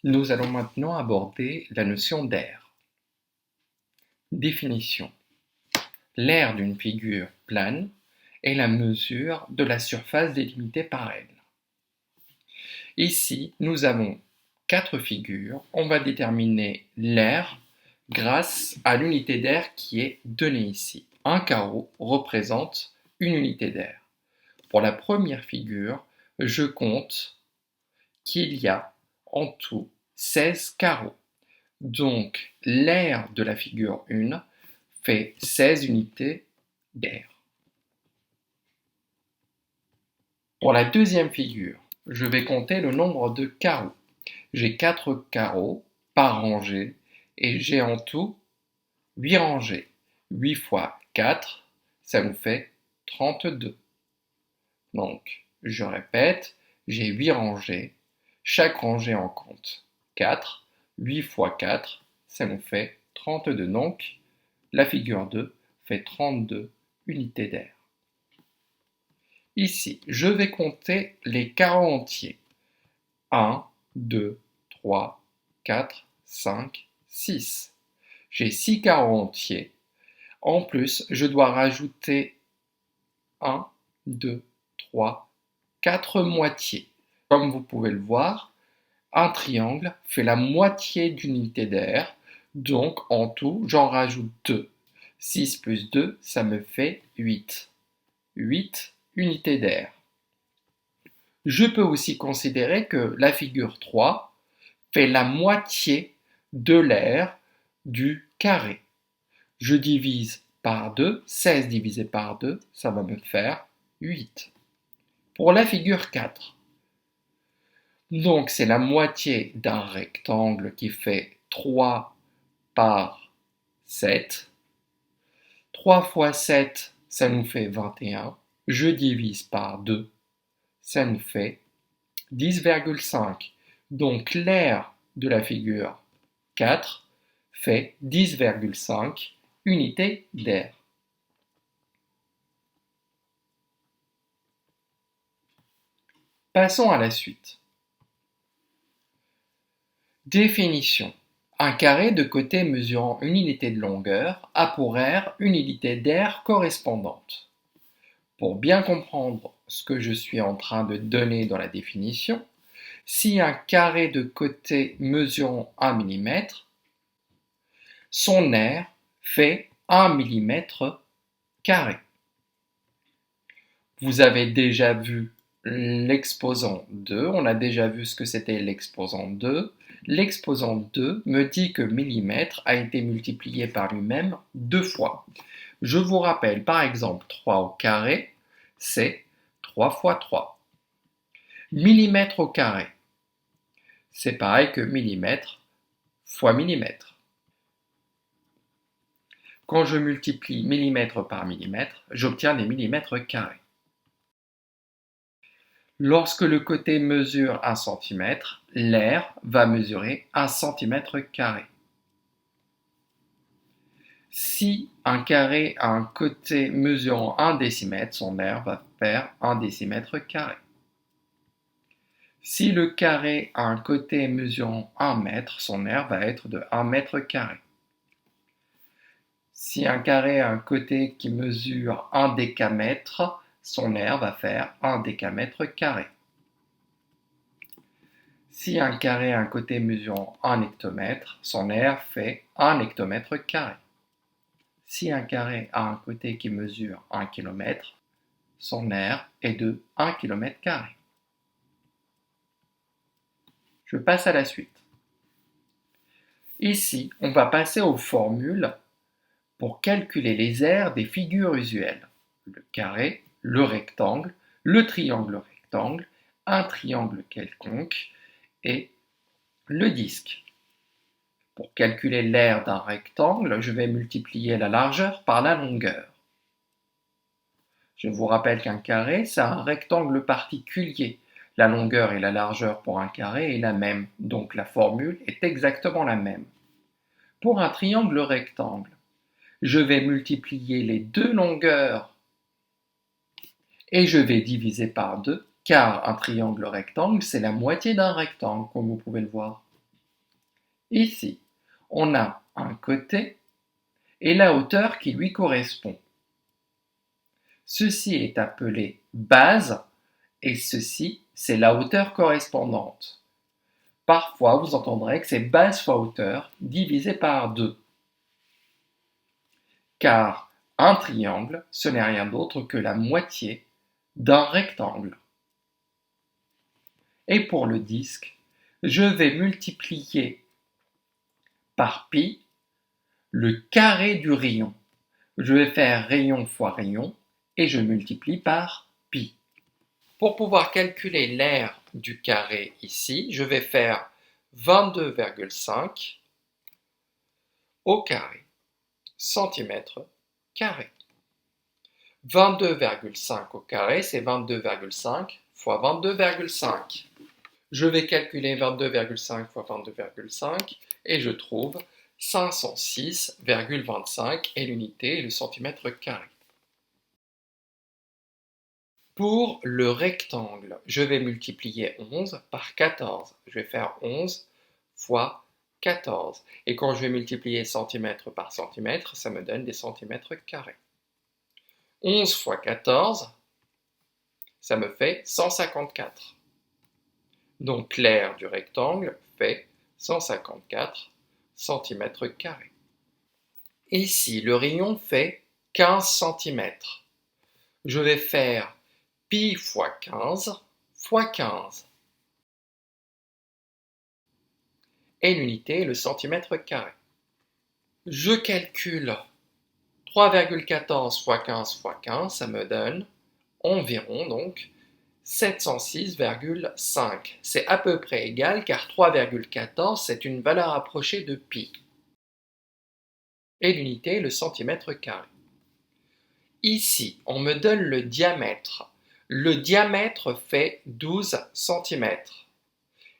Nous allons maintenant aborder la notion d'aire. Définition. L'aire d'une figure plane est la mesure de la surface délimitée par elle. Ici, nous avons 4 figures. On va déterminer l'aire grâce à l'unité d'aire qui est donnée ici. Un carreau représente une unité d'aire. Pour la première figure, je compte qu'il y a en tout 16 carreaux. Donc, l'aire de la figure 1 fait 16 unités d'aire. Pour la deuxième figure, je vais compter le nombre de carreaux. J'ai 4 carreaux par rangée et j'ai en tout 8 rangées. 8 fois 4, ça nous fait 32. Donc, je répète, j'ai 8 rangées. Chaque rangée en compte 4. 8 fois 4, ça nous fait 32. Donc, la figure 2 fait 32 unités d'aire. Ici, je vais compter les carreaux entiers. 1, 2, 3, 4, 5, 6. J'ai 6 carreaux entiers. En plus, je dois rajouter 1, 2, 3, 4 moitiés. Comme vous pouvez le voir, un triangle fait la moitié d'une unité d'aire. Donc, en tout, j'en rajoute 2. 6 plus 2, ça me fait 8. 8 unités d'aire. Je peux aussi considérer que la figure 3 fait la moitié de l'aire du carré. Je divise par 2, 16 divisé par 2, ça va me faire 8. Pour la figure 4, donc c'est la moitié d'un rectangle qui fait 3 par 7. 3 fois 7, ça nous fait 21. Je divise par 2, ça nous fait 10,5. Donc l'aire de la figure 4 fait 10,5 unités d'aire. Passons à la suite. Définition. Un carré de côté mesurant une unité de longueur a pour aire une unité d'aire correspondante. Pour bien comprendre ce que je suis en train de donner dans la définition, si un carré de côté mesurant 1 mm, son aire fait 1 mm carré. Vous avez déjà vu l'exposant 2, on a déjà vu ce que c'était l'exposant 2. L'exposant 2 me dit que millimètre a été multiplié par lui-même 2 fois. Je vous rappelle par exemple 3 au carré, c'est 3 fois 3. Millimètre au carré, c'est pareil que millimètre fois millimètre. Quand je multiplie millimètre par millimètre, j'obtiens des millimètres carrés. Lorsque le côté mesure 1 cm, l'aire va mesurer 1 cm². Si un carré a un côté mesurant 1 décimètre, son aire va faire 1 décimètre². Si le carré a un côté mesurant 1 mètre, son aire va être de 1 mètre². Si un carré a un côté qui mesure 1 décamètre, son aire va faire 1 décamètre². Si un carré a un côté mesurant 1 hectomètre, son aire fait 1 hectomètre². Si un carré a un côté qui mesure 1 km, son aire est de 1 km². Je passe à la suite. Ici, on va passer aux formules pour calculer les aires des figures usuelles. Le carré, le rectangle, le triangle rectangle, un triangle quelconque et le disque. Pour calculer l'aire d'un rectangle, je vais multiplier la largeur par la longueur. Je vous rappelle qu'un carré, c'est un rectangle particulier. La longueur et la largeur pour un carré est la même, donc la formule est exactement la même. Pour un triangle rectangle, je vais multiplier les deux longueurs et je vais diviser par 2, car un triangle rectangle, c'est la moitié d'un rectangle, comme vous pouvez le voir. Ici, on a un côté et la hauteur qui lui correspond. Ceci est appelé base et ceci, c'est la hauteur correspondante. Parfois, vous entendrez que c'est base fois hauteur divisé par 2. Car un triangle, ce n'est rien d'autre que la moitié d'un rectangle. Et pour le disque, je vais multiplier par pi le carré du rayon. Je vais faire rayon fois rayon et je multiplie par pi. Pour pouvoir calculer l'aire du carré ici, je vais faire 22,5 au carré, centimètres carré. 22,5 au carré, c'est 22,5 fois 22,5. Je vais calculer 22,5 fois 22,5 et je trouve 506,25 et l'unité est le centimètre carré. Pour le rectangle, je vais multiplier 11 par 14. Je vais faire 11 fois 14. Et quand je vais multiplier centimètre par centimètre, ça me donne des centimètres carrés. 11 fois 14, ça me fait 154. Donc l'aire du rectangle fait 154 cm². Ici, le rayon fait 15 cm. Je vais faire pi fois 15 fois 15. Et l'unité est le centimètre carré. Je calcule 3,14 fois 15 fois 15, ça me donne environ donc 706,5. C'est à peu près égal car 3,14 c'est une valeur approchée de pi. Et l'unité est le centimètre carré. Ici, on me donne le diamètre. Le diamètre fait 12 cm.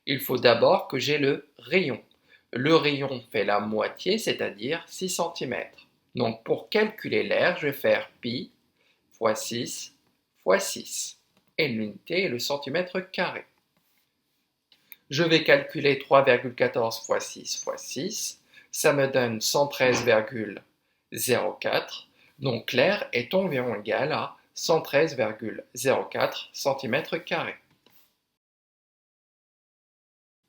Il faut d'abord que j'ai le rayon. Le rayon fait la moitié, c'est-à-dire 6 cm. Donc pour calculer l'aire, je vais faire pi fois 6 fois 6. Et l'unité est le centimètre carré. Je vais calculer 3,14 fois 6 fois 6. Ça me donne 113,04. Donc l'aire est environ égale à 113,04 cm².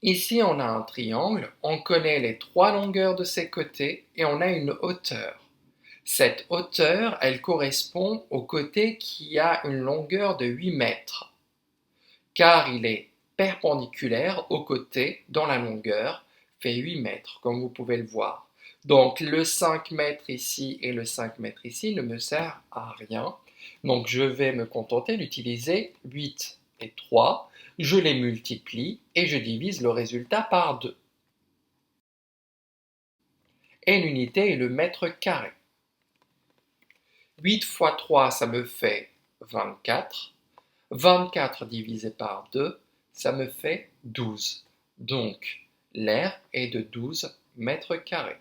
Ici, on a un triangle, on connaît les trois longueurs de ses côtés et on a une hauteur. Cette hauteur, elle correspond au côté qui a une longueur de 8 mètres, car il est perpendiculaire au côté dont la longueur fait 8 mètres, comme vous pouvez le voir. Donc le 5 mètres ici et le 5 mètres ici ne me sert à rien. Donc je vais me contenter d'utiliser 8 et 3. Je les multiplie et je divise le résultat par 2. Et l'unité est le mètre carré. 8 fois 3, ça me fait 24. 24 divisé par 2, ça me fait 12. Donc, l'aire est de 12 mètres carrés.